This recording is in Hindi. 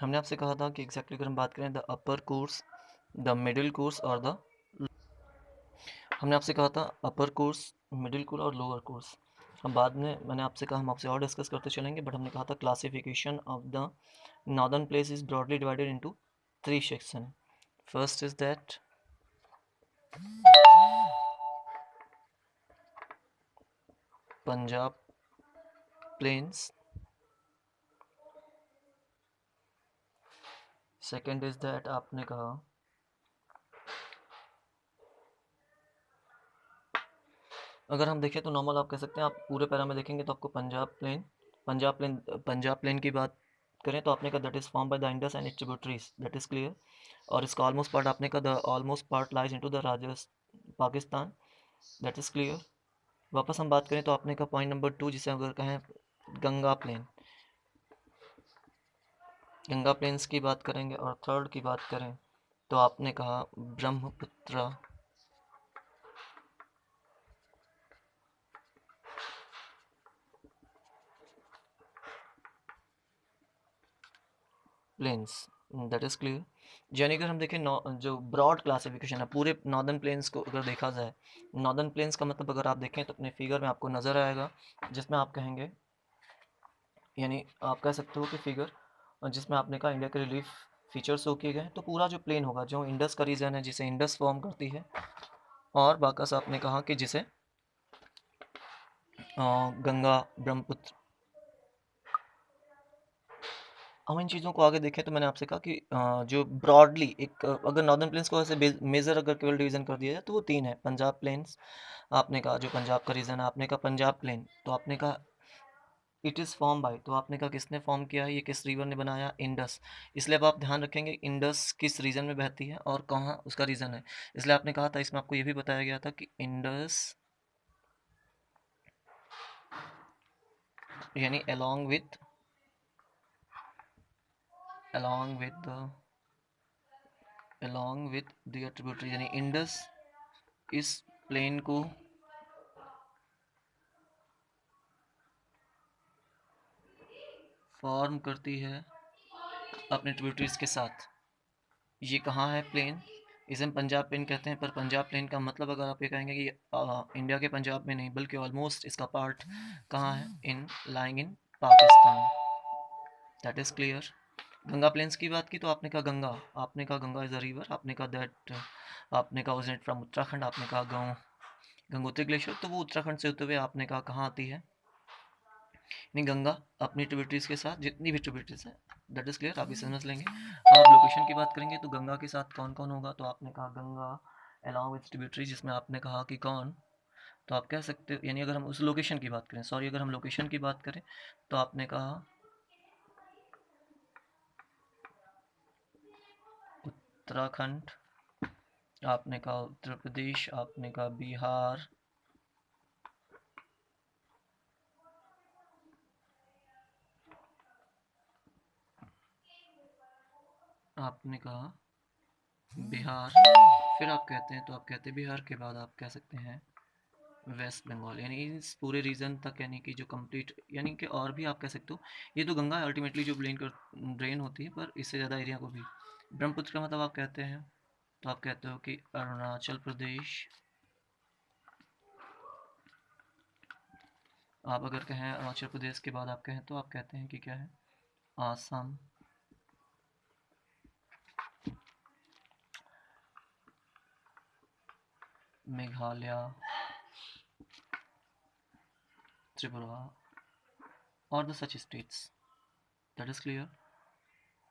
हमने आपसे कहा था कि एग्जैक्टली अगर हम बात करें the upper course, the middle course और द, हमने आपसे कहा था अपर कोर्स, मिडिल कोर्स और लोअर कोर्स। हम बाद में मैंने आपसे कहा हम आपसे और डिस्कस करते चलेंगे, बट हमने कहा था classification of the northern plains is broadly divided into 3 section. First is that Punjab plains, second is that आपने कहा अगर हम देखें तो नॉर्मल आप कह सकते हैं, आप पूरे पैरा में देखेंगे तो आपको पंजाब प्लेन की बात करें तो आपने कहा that is form by the Indus and it's tributaries, that is clear. और इसका ऑलमोस्ट पार्ट आपने कहा the almost part lies into the Rajasthan Pakistan, that is clear. वापस हम बात करें तो आपने कहा पॉइंट नंबर 2 जिसे अगर कहें गंगा प्लेन, गंगा प्लेन्स की बात करेंगे। और थर्ड की बात करें तो आपने कहा Brahmaputra plains, that is clear. यानी अगर हम देखें जो ब्रॉड क्लासिफिकेशन है पूरे नॉर्दर्न प्लेन्स को अगर देखा जाए, नॉर्दर्न प्लेन्स का मतलब अगर आप देखें तो अपने फिगर में आपको नज़र आएगा, जिसमें आप कहेंगे, यानी आप कह सकते हो कि फिगर जिसमें आपने कहा इंडिया के रिलीफ फीचर्स शो किए गए हैं, तो पूरा जो प्लेन होगा जो इंडस का रीजन है जिसे इंडस फॉर्म करती है, और बाकस आपने कहा कि जिसे गंगा ब्रह्मपुत्र, हम इन चीज़ों को आगे देखें तो मैंने आपसे कहा कि जो ब्रॉडली एक अगर नॉर्दर्न प्लेन्स को ऐसे मेजर अगर केवल डिवीजन कर दिया जाए तो वो 3 है। पंजाब प्लेन्स आपने कहा जो पंजाब का रीजन है, आपने कहा पंजाब प्लेन, तो आपने कहा इट इज़ फॉर्म बाय, तो आपने कहा किसने फॉर्म किया है, ये किस रिवर ने बनाया, इंडस। इसलिए अब आप ध्यान रखेंगे इंडस किस रीजन में बहती है और कहाँ उसका रीजन है। इसलिए आपने कहा था, इसमें आपको ये भी बताया गया था कि इंडस यानी along with the tributary, यानी इंडस इस प्लेन को फॉर्म करती है अपने ट्रिब्यूटरीज के साथ। ये कहाँ है प्लेन, इसे हम पंजाब प्लेन कहते हैं, पर पंजाब प्लेन का मतलब अगर आप ये कहेंगे कि इंडिया के पंजाब में नहीं बल्कि ऑलमोस्ट इसका पार्ट कहाँ है, in lying in Pakistan, that is clear. Ganga plains की बात की तो आपने कहा गंगा, आपने कहा गंगा इज अ रिवर, आपने कहा दैट, आपने कहा ओरिजिनेट फ्रॉम उत्तराखंड, आपने कहा गंगोत्री ग्लेशियर, तो वो उत्तराखंड से होते हुए आपने कहा कहाँ आती है, नहीं गंगा अपनी ट्रिब्यूटरीज के साथ जितनी भी ट्रिब्यूटरीज है, दैट इज क्लियर, आप इसे समझ लेंगे। अब आप लोकेशन की बात करेंगे तो गंगा के साथ कौन कौन होगा, तो आपने कहा गंगा अलॉन्ग विद ट्रिब्यूटरी, जिसमें आपने कहा कि कौन, तो आप कह सकते हो, यानी अगर हम उस लोकेशन की बात करें, सॉरी अगर हम लोकेशन की बात करें तो आपने कहा उत्तराखंड, आपने कहा उत्तर प्रदेश, आपने कहा बिहार, आपने कहा बिहार, फिर आप कहते हैं तो आप कहते हैं बिहार के बाद आप कह सकते हैं वेस्ट बंगाल, यानी इस पूरे रीजन तक, यानी कि जो कंप्लीट, यानी कि और भी आप कह सकते हो, ये तो गंगा अल्टीमेटली जो ड्रेन होती है, पर इससे ज़्यादा एरिया को भी। ब्रह्मपुत्र का मतलब आप कहते हैं तो आप कहते हो कि अरुणाचल प्रदेश, आप अगर कहें अरुणाचल प्रदेश के बाद आप कहें तो आप कहते हैं कि क्या है, आसाम, मेघालय, त्रिपुरा और the such states, that is clear.